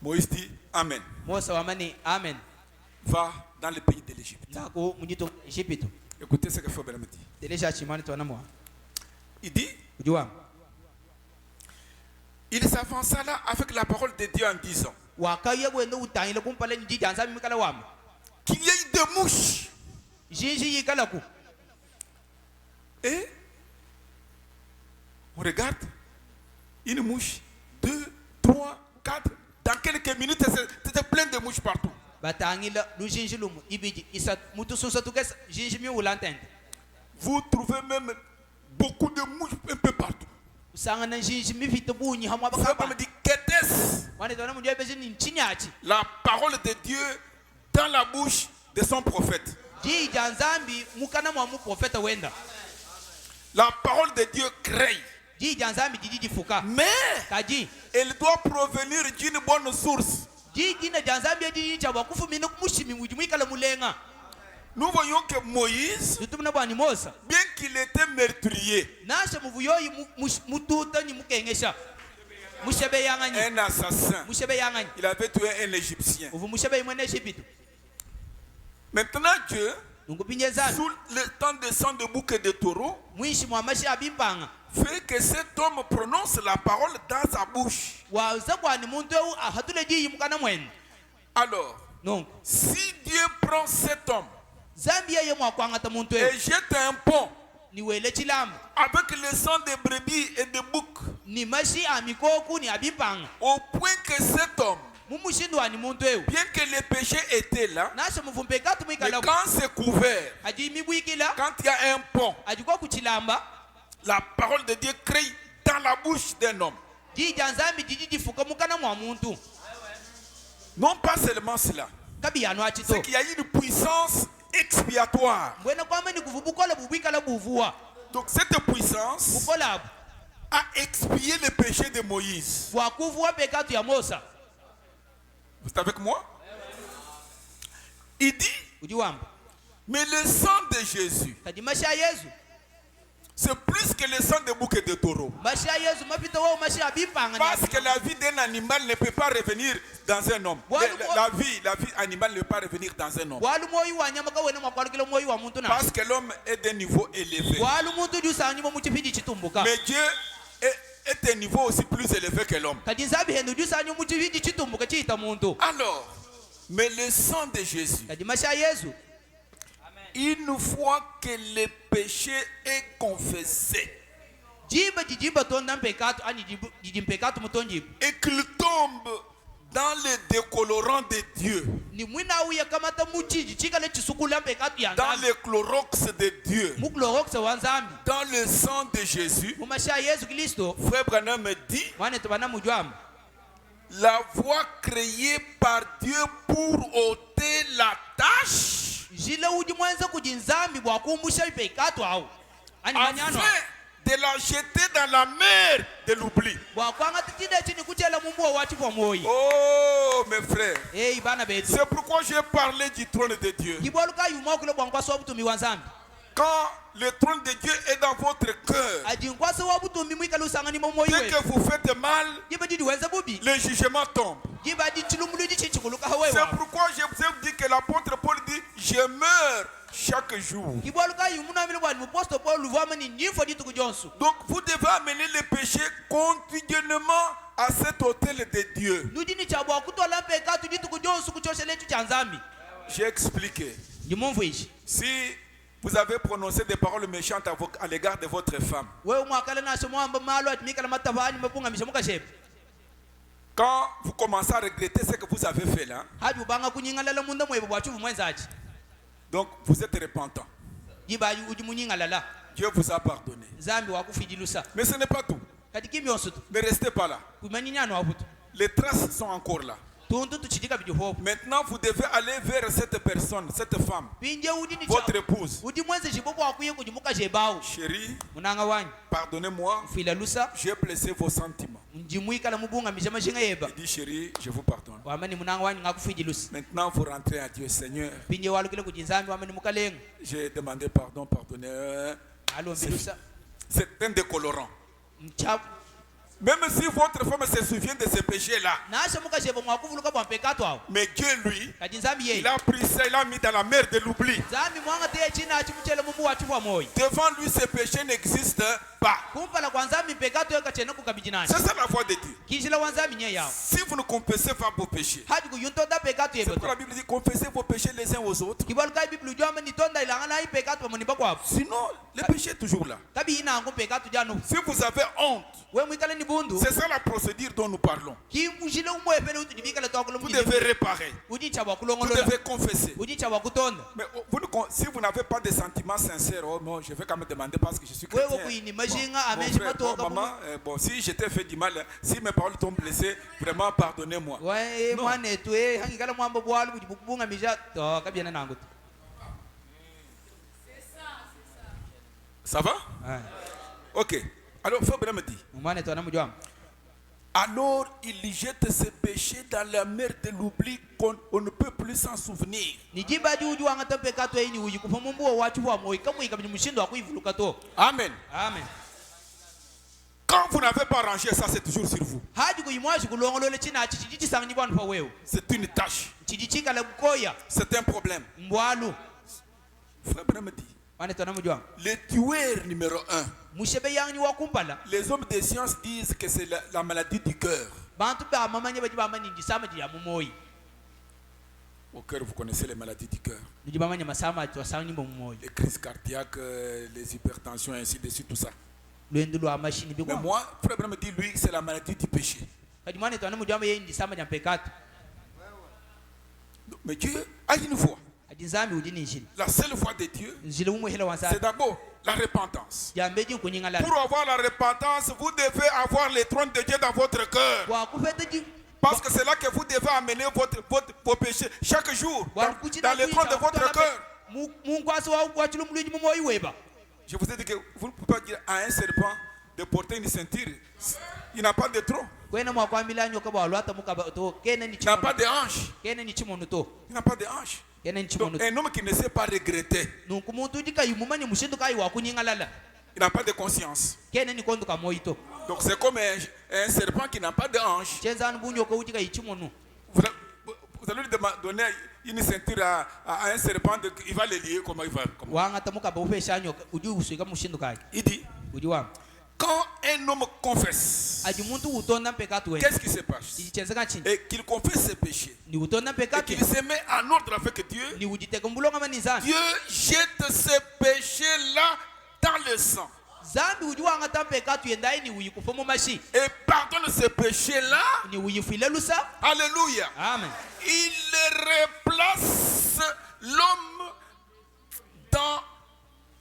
Moïse dit Amen. Va dans le pays de l'Égypte. Écoutez ce que Fabien me dit. Il dit il s'avança là avec la parole de Dieu en disant qu'il y ait des mouches. Et on regarde une mouche, 2, 3, 4. Dans quelques minutes, c'était plein de mouches partout. Vous trouvez même beaucoup de mouches un peu partout. Ça me dit qu'était-ce la parole de Dieu dans la bouche de son prophète. La parole de Dieu crée. Mais elle doit provenir d'une bonne source. Nous voyons que Moïse, bien qu'il était meurtrier, un assassin, il avait tué un Égyptien. Maintenant Dieu, sous le temps de sang de bouc et de taureau, fait que cet homme prononce la parole dans sa bouche. Alors, si Dieu prend cet homme et jette un pont avec le sang de brebis et de bouc, au point que cet homme, bien que le péché était là, mais quand c'est couvert, quand il y a un pont, la parole de Dieu crée dans la bouche d'un homme. Non pas seulement cela, c'est qu'il y a une puissance expiatoire. Donc cette puissance a expié le péché de Moïse. Vous êtes avec moi? Il dit, mais le sang de Jésus, c'est plus que le sang de bouc et de taureau. Parce que la vie d'un animal ne peut pas revenir dans un homme. La vie animale ne peut pas revenir dans un homme. Parce que l'homme est d'un niveau élevé. Mais Dieu est un niveau aussi plus élevé que l'homme. Alors, mais le sang de Jésus, une fois que le péché est confessé et qu'il tombe dans le décolorant de Dieu, dans le chlorox de Dieu, dans le sang de Jésus, Frère Branham me dit, la voie créée par Dieu pour ôter la tâche, afin de la jeter dans la mer de l'oubli. Oh mes frères, c'est pourquoi j'ai parlé du trône de Dieu. Quand le trône de Dieu est dans votre cœur, dès que vous faites mal, le jugement tombe. C'est pourquoi je vous ai dit que l'apôtre Paul dit, je meurs chaque jour. Donc vous devez amener le péché continuellement à cet autel de Dieu. J'ai expliqué. Si vous avez prononcé des paroles méchantes à l'égard de votre femme, quand vous commencez à regretter ce que vous avez fait là, donc vous êtes repentant. Dieu vous a pardonné. Mais ce n'est pas tout. Ne restez pas là. Les traces sont encore là. Maintenant, vous devez aller vers cette personne, cette femme, votre épouse. Chérie, pardonnez-moi, j'ai blessé vos sentiments. Il dit chérie, je vous pardonne. Maintenant vous rentrez à Dieu. Seigneur, j'ai demandé pardon, pardonnez. C'est un décolorant. Même si votre femme se souvient de ces péchés-là, mais Dieu, lui, il a pris ça, il a mis dans la mer de l'oubli. Devant lui, ces péchés n'existent pas. C'est ça la foi de Dieu. Si vous ne confessez pas vos péchés, c'est pourquoi la Bible dit confessez vos péchés les uns aux autres. Sinon, le péché est toujours là. Si vous avez honte, c'est ça la procédure dont nous parlons. Vous devez réparer. Vous devez confesser. Mais si vous n'avez pas de sentiments sincères, oh non, je vais quand même demander parce que je suis chrétien. Mon frère, maman, si j'étais fait du mal, si mes paroles t'ont blessé, vraiment pardonnez-moi. Non. Ça va? Ok. Alors, Fabre me dit. Alors, il jette ses péchés dans la mer de l'oubli qu'on ne peut plus s'en souvenir. Amen. Amen. Quand vous n'avez pas rangé ça, c'est toujours sur vous. C'est une tâche. C'est un problème. Frère Branham me dit. Le tueur numéro 1. Les hommes de science disent que c'est la maladie du cœur. Au cœur, vous connaissez les maladies du cœur. Les crises cardiaques, les hypertensions, ainsi de suite, tout ça. Mais moi, Frère Branham me dit, lui, c'est la maladie du péché. Mais Dieu a une foi. La seule foi de Dieu, c'est d'abord la repentance. Pour avoir la repentance, vous devez avoir le trône de Dieu dans votre cœur. Parce que c'est là que vous devez amener vos péchés chaque jour dans le trône de votre cœur. Je vous ai dit que vous ne pouvez pas dire à un serpent de porter une ceinture. Il n'a pas de trône. Il n'a pas de hanche. Il n'a pas de hanche. Donc, un homme qui ne sait pas regretter, il n'a pas de conscience. Donc c'est comme un serpent qui n'a pas de hanche. Vous allez lui donner une ceinture à un serpent, il va le lier, comment il va. Il dit, quand un homme confesse, qu'est-ce qui se passe? Et qu'il confesse ses péchés, et qu'il se met en ordre avec Dieu, Dieu jette ces péchés-là dans le sang. Et pardonne ces péchés-là. Alléluia. Amen. Il replace l'homme dans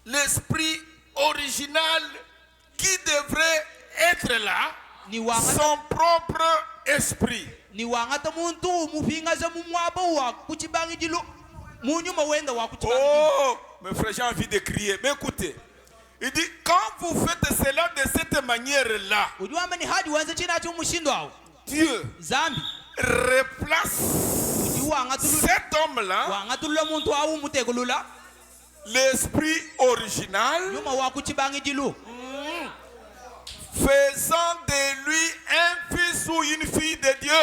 l'esprit original qui devrait être là, son propre esprit. Oh, mes frères, j'ai envie de crier. Mais écoutez, il dit, quand vous faites cela de cette manière-là, Dieu replace cet homme-là, l'esprit original, faisant de lui un fils ou une fille de Dieu.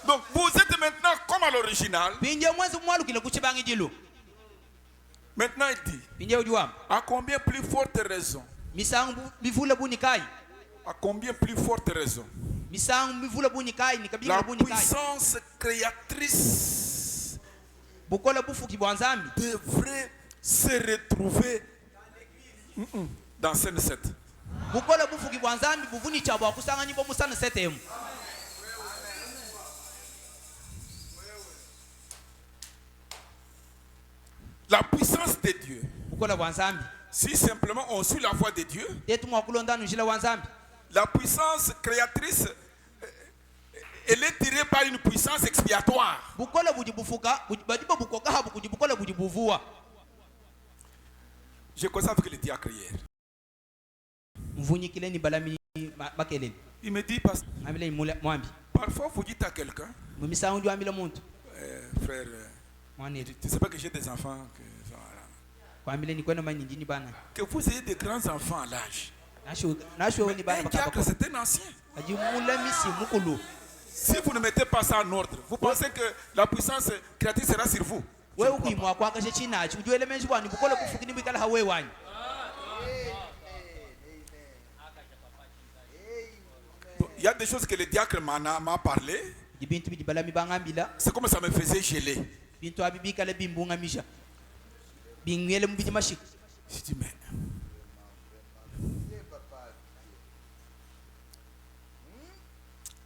Donc vous êtes maintenant comme à l'original. Maintenant il dit, à combien plus forte raison? À combien plus forte raison? La puissance créatrice devrait se retrouver dans scène 7. La puissance de Dieu. Si simplement on suit la voie de Dieu, la puissance créatrice, elle est tirée par une puissance expiatoire. Je constate que le diacre hier. Il me dit, parfois vous dites à quelqu'un, frère, tu ne sais pas que j'ai des enfants, que vous ayez des grands enfants à l'âge. Un diable, c'est un ancien. Si vous ne mettez pas ça en ordre, vous pensez que la puissance créatrice sera sur vous. Il y a des choses que le diacre m'a parlé. C'est comme ça me faisait geler. Je dis, mais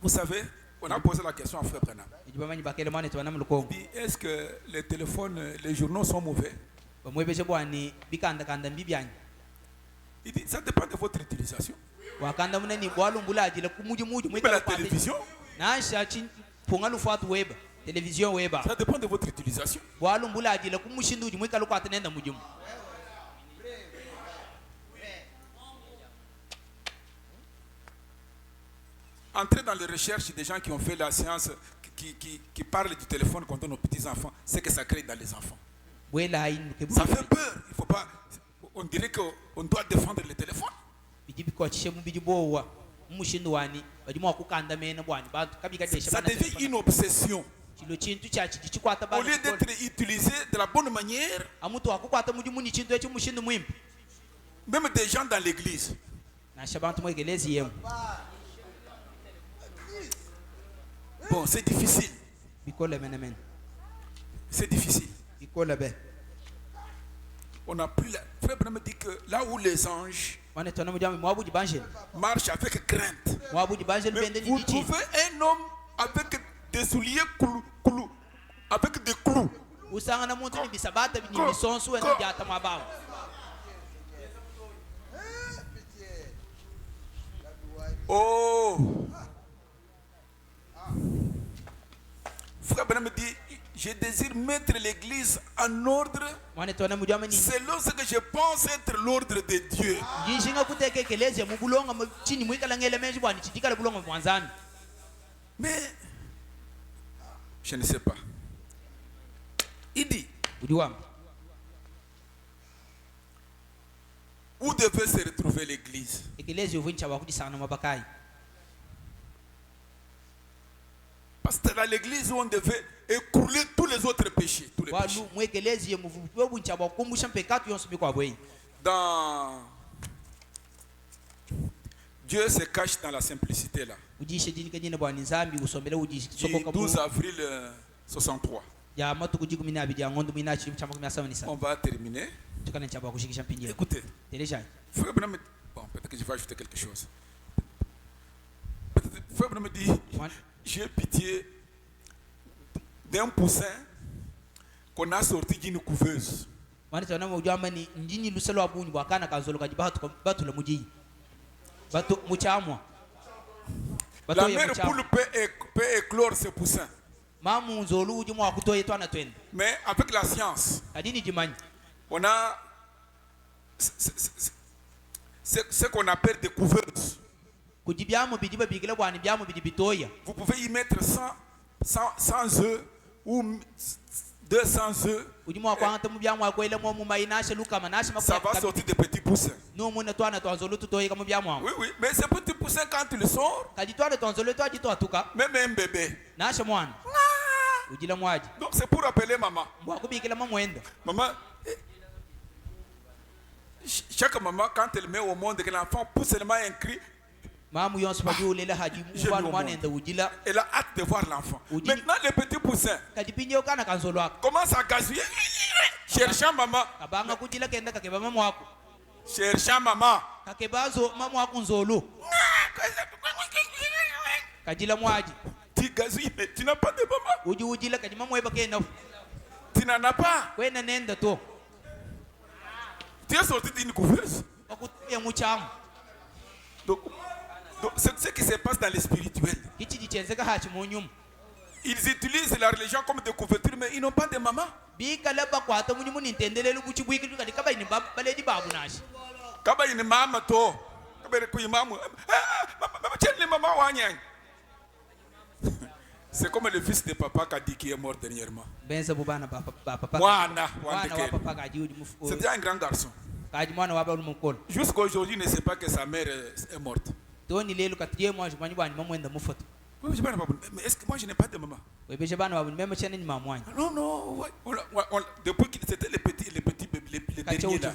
vous savez, on a posé la question à Frère Branham. Est-ce que les téléphones, les journaux sont mauvais? Il dit, ça dépend de votre utilisation. Mais la télévision, ça dépend de votre utilisation. Entrez dans les recherches des gens qui ont fait la science, qui parlent du téléphone quand on a nos petits-enfants, c'est que ça crée dans les enfants. Ça fait peur. Il faut pas, on dirait qu'on doit défendre le téléphone. Ça devient une obsession. Au lieu d'être utilisé de la bonne manière, même des gens dans l'église. Bon, c'est difficile. C'est difficile. On a pris Frère Branham dit que là où les anges marchent avec crainte, mais vous trouvez un homme avec des souliers avec des clous. Oh, Frère Branham dit, je désire mettre l'église en ordre selon ce que je pense être l'ordre de Dieu. Mais je ne sais pas. Il dit, où devait se retrouver l'église? Parce que dans l'église où on devait écouler tous les autres péchés. Tous les péchés. Dans Dieu se cache dans la simplicité là. Du 12 avril 63. On va terminer. Écoutez. Frère Branham, bon, peut-être que je vais ajouter quelque chose. Frère Branham dit, j'ai pitié d'un poussin qu'on a sorti d'une couveuse. La mère poule peut éclore ce poussin. Mais avec la science, on a ce qu'on appelle des couveuses. Vous pouvez y mettre 100 œufs ou 200 œufs. Ça va sortir des petits poussins. Oui, oui, mais ces petits poussins, quand tu le sors, même un bébé. Donc c'est pour appeler maman. Maman, chaque maman, quand elle met au monde que l'enfant pousse seulement un cri, elle a hâte de voir l'enfant. Maintenant, les petits poussins commencent à gazouiller. Cherchant maman. Cherchant maman. Tu gazouilles, mais tu n'as pas de maman. Tu n'en as pas. Tu es sorti d'une couveuse. Donc, c'est ce qui se passe dans le spirituel. Ils utilisent la religion comme des couvertures, mais ils n'ont pas de maman. Kaba une maman to, C'est comme le fils de papa qui a dit qu'il est mort dernièrement. C'était un grand garçon. Jusqu'à aujourd'hui, il ne sait pas que sa mère est morte. Mais est-ce que moi je n'ai pas de maman? Non, non. Depuis que c'était les petits derniers là.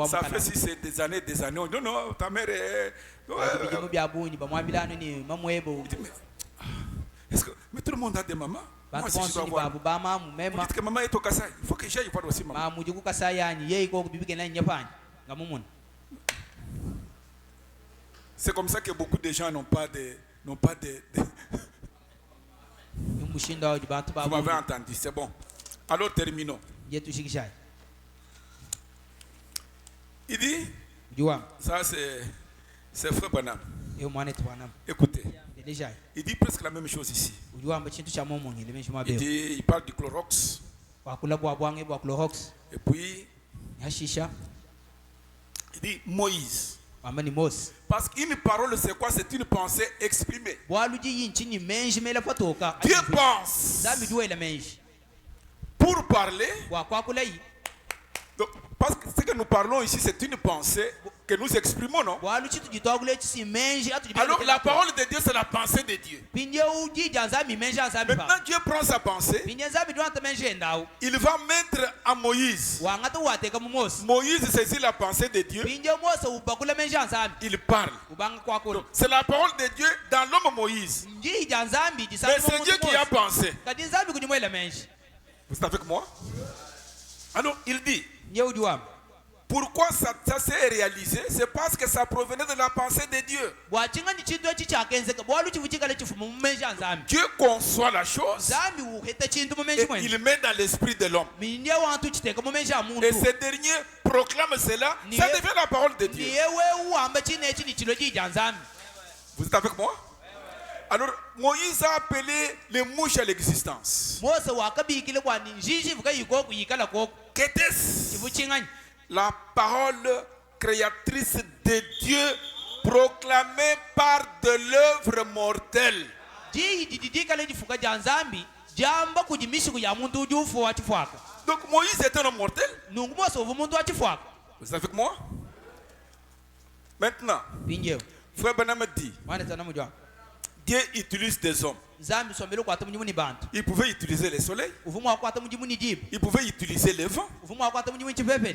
Ça fait si c'est des années. Non, non, ta mère est. Est-ce que, mais tout le monde a des mamans. Moi aussi je dois voir. Vous dites que maman est au Kassai. Il faut que j'aille voir aussi maman. C'est comme ça que beaucoup de gens n'ont pas de. Vous m'avez entendu, c'est bon. Alors terminons. Il dit, ça c'est Frère Branham. Écoutez, il dit presque la même chose ici. Il parle du Clorox. Et puis, il dit Moïse. Parce qu'une parole, c'est quoi? C'est une pensée exprimée. Dieu pense. Pour parler. Donc, parce que ce que nous parlons ici, c'est une pensée que nous exprimons, non? Alors la parole de Dieu, c'est la pensée de Dieu. Maintenant, Dieu prend sa pensée. Il va mettre à Moïse. Moïse saisit la pensée de Dieu. Il parle. C'est la parole de Dieu dans l'homme Moïse. Mais c'est Dieu qui a pensé. Vous êtes avec moi? Alors, il dit. Pourquoi ça s'est réalisé? C'est parce que ça provenait de la pensée de Dieu. Dieu conçoit la chose et il met dans l'esprit de l'homme. Et ce dernier proclame cela, ça devient la parole de Dieu. Vous êtes avec moi? Alors, Moïse a appelé les mouches à l'existence. Qu'était-ce? La parole créatrice de Dieu proclamée par de l'œuvre mortelle. Donc Moïse est un homme mortel. Vous êtes avec moi? Maintenant, Frère Branham dit, Dieu utilise des hommes. Il pouvait utiliser le soleil. Il pouvait utiliser le vent.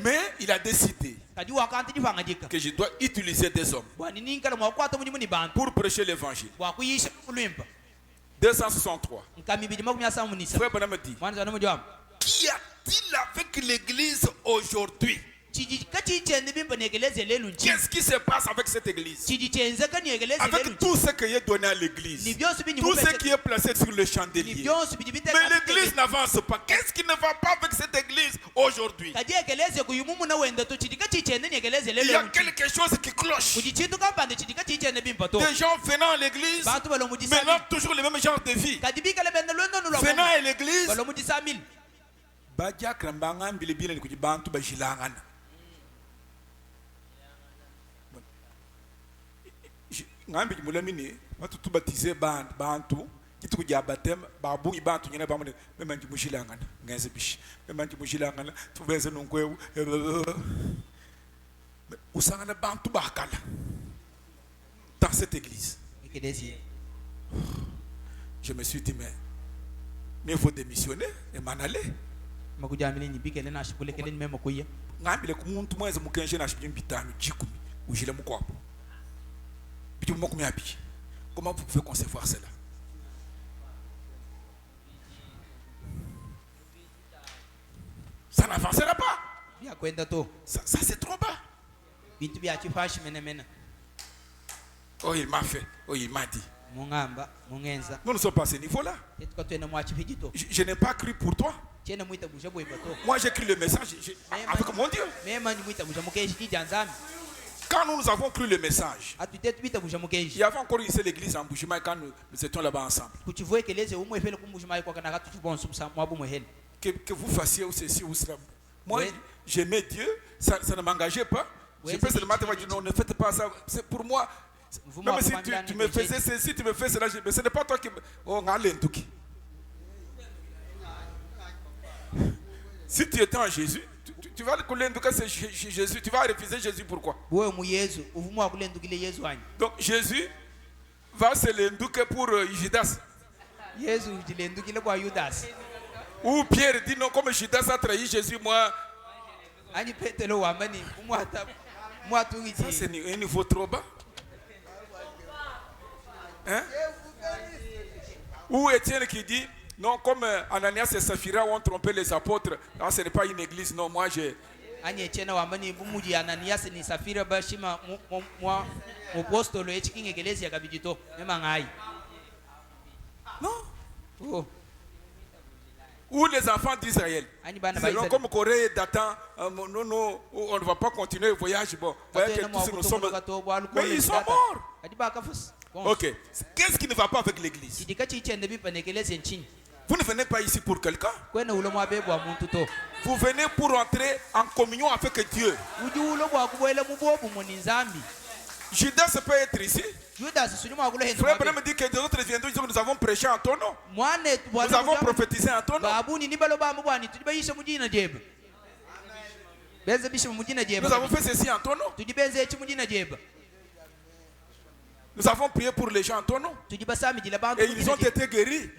Mais il a décidé que je dois utiliser des hommes pour prêcher l'évangile. 263. Frère Branham dit, qu'y a-t-il avec l'église aujourd'hui? Qu'est-ce qui se passe avec cette église? Avec tout ce qui est donné à l'église, tout ce qui est placé sur le chandelier. Mais l'église n'avance pas. Qu'est-ce qui ne va pas avec cette église aujourd'hui? Il y a quelque chose qui cloche. Des gens venant à l'église, menant toujours le même genre de vie. Venant à l'église, ngambi mulamini watu tubatize bantu kitu kujya batem babungi bantu nyina bamwe memanji mushilangana ngeze bishi memanji mushilangana tubeze nonkwewu usangana bantu bakala dans cette église. Je me suis dit mais il faut démissionner et m'en aller. Ngambi le kumuntu mweze mukenje na shibye bitanu jikumi ujile mukwapo. Comment vous pouvez concevoir cela? Ça n'avancera pas. Ça c'est trop bas. Oh, il m'a fait. Oh, il m'a dit. Nous ne sommes pas à ce niveau-là. Je n'ai pas cru pour toi. Moi, j'écris le message avec mon Dieu. Quand nous avons cru le message, il y avait encore une seule église en Bushima quand nous étions là-bas ensemble. Que vous fassiez ou ceci ou cela. Moi, j'aimais Dieu, ça ne m'engageait pas. Je peux seulement te dire non, ne faites pas ça. C'est pour moi. Même si tu me faisais ceci, tu me fais cela, mais ce n'est pas toi qui... Oh, si tu étais en Jésus, tu vas couler en c'est Jésus. Tu vas refuser Jésus, pourquoi? Donc Jésus va se l'endouquer pour Judas. Ou Pierre dit non, comme Judas a trahi Jésus, moi... Ça c'est un niveau trop bas. Hein? Ou Étienne qui dit non, comme Ananias et Saphira ont trompé les apôtres, là ce n'est pas une église, non, moi j'ai... Non. Oh. Ou les enfants d'Israël. Comme Corée, Dathan, non, on ne va pas continuer le voyage. Bon, voyez que tous nous sommes... Mais ils sont morts. Ok. Qu'est-ce qui ne va pas avec l'église? Vous ne venez pas ici pour quelqu'un. Vous venez pour entrer en communion avec Dieu. Judas peut être ici. Frère Branham me dit que d'autres viendront dire que nous avons prêché en ton nom. Nous avons prophétisé en ton nom. Nous avons fait ceci en ton nom. Nous avons prié pour les gens en ton nom. Et ils ont été guéris.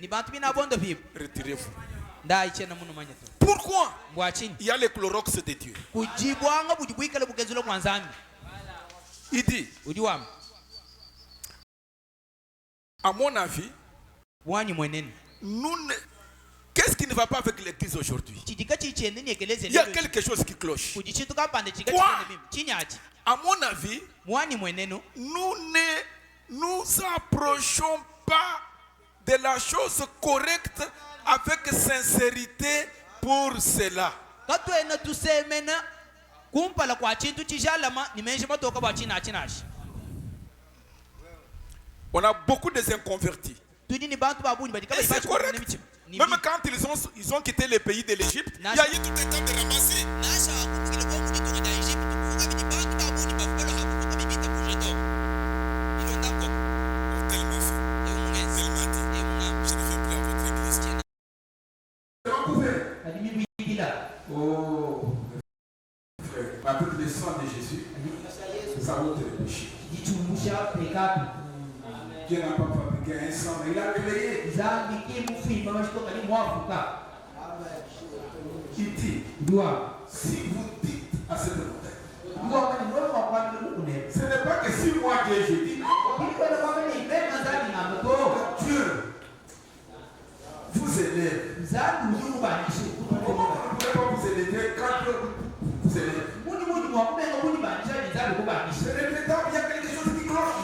Retirez-vous. Pourquoi? Il y a les Clorox de Dieu. Il dit, à mon avis, qu'est-ce qui ne va pas avec l'église aujourd'hui? Il y a quelque chose qui cloche. Quoi? À mon avis, nous ne nous approchons pas de la chose correcte avec sincérité pour cela. On a beaucoup de inconvertis. Et c'est correct. Même quand ils ont quitté le pays de l'Égypte, il y a eu tout un temps de ramasser. Oh, frère, avec le sang de Jésus, nous avons ôté les péchés. Dieu n'a pas fabriqué un sang, mais il a créé. Il dit, si vous dites à cette montagne, ce n'est pas que si moi Dieu je dis, Dieu vous élève. Comment vous ne pouvez pas vous élever quand Dieu vous élève? C'est regrettable, il y a quelque chose qui cloche.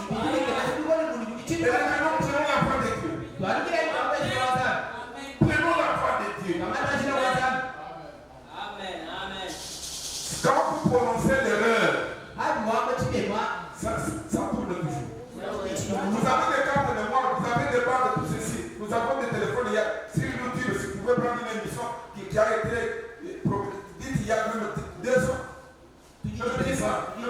Et maintenant, prenons la foi de Dieu. Prenons la foi de Dieu. Quand vous prononcez l'erreur, ça tourne toujours. Vous avez des cartes de mémoire, vous avez des barres de tout ceci. Nous avons des téléphones. Si nous disons, si vous pouvez prendre une émission qui a été dite il y a même 2 ans. Je le dis ça. Il y a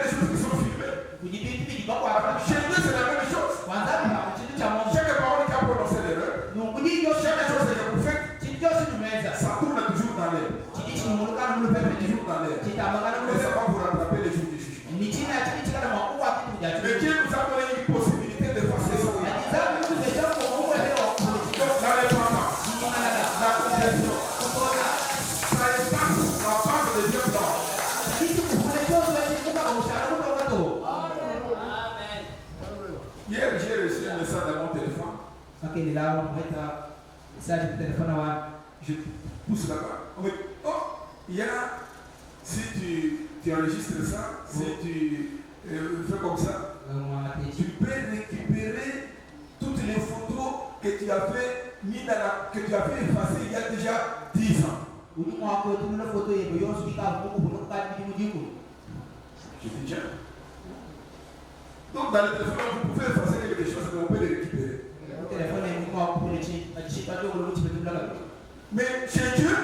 des choses qui sont filmées. Chez Dieu, c'est la même chose. Chaque parole qui a prononcé l'erreur, chaque chose que vous faites, ça tourne toujours dans l'air. Toujours dans l'air. Et ça va vous rattraper les jours du jugement. Mais Dieu nous a donné une possibilité de faire ça. Hier, j'ai reçu un message dans mon téléphone. Je pousse là-bas. Oh, il y a, si tu enregistres ça, si tu fais comme ça, tu peux récupérer toutes les photos que tu as fait effacées il y a déjà 10 ans. Je dis tiens. Donc dans le téléphone, vous pouvez effacer quelque chose, mais on peut les récupérer. Mais chez Dieu,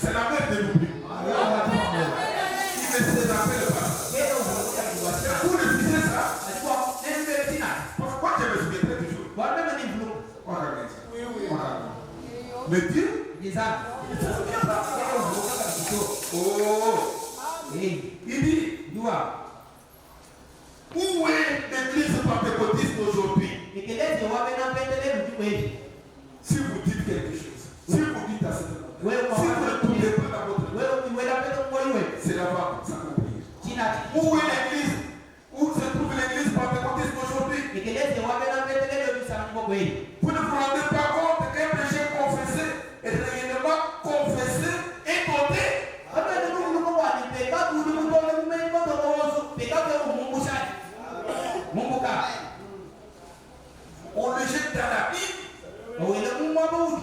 c'est la mère de l'oubli. Il ne se rappelle pas. Et pour refuser ça, pourquoi je me souviendrai toujours? Mais Dieu, il se souvient pas. Oh, il dit, où est l'église pentecôtiste aujourd'hui? Si vous dites quelque chose, si vous dites à cette si vous ne trouvez pas dans votre vie, c'est là-bas que ça compris. Où est l'église? Où se trouve l'église pentecôtiste aujourd'hui? Vous ne vous rendez pas compte qu'un péché confessé est réellement confessé et compté? On le jette dans la Bible.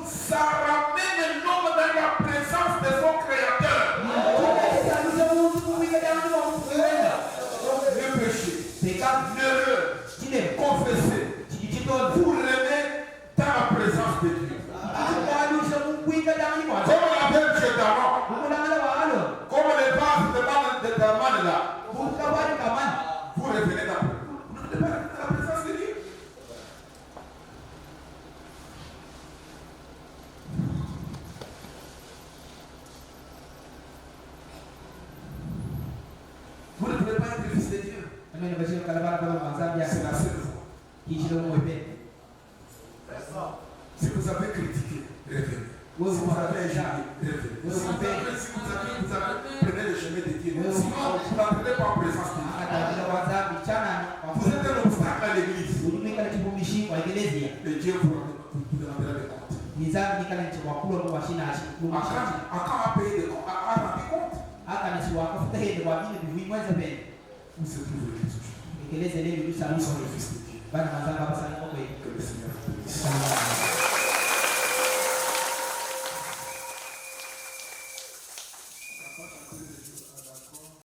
Ça ramène l'homme dans la présence de son Créateur. Le péché, l'erreur, confessé, vous remet dans la présence de Dieu. Comme on appelle Dieu d'avant, comme les bases de Daman là, vous revenez dans la présence de Dieu. Vous ne pouvez pas être fils de Dieu. C'est la seule fois. Si vous avez critiqué, revenez. Si vous avez échoué, revenez. Si vous avez prenez le chemin de Dieu. Sinon, vous n'entrez pas en présence de Dieu. Vous êtes un obstacle à l'église. Et Dieu vous rendra des comptes. Encore à payer des comptes, à rendre compte. Où se trouve l'église aujourd'hui? Nous sommes le fils de Dieu. Que le Seigneur vous bénisse.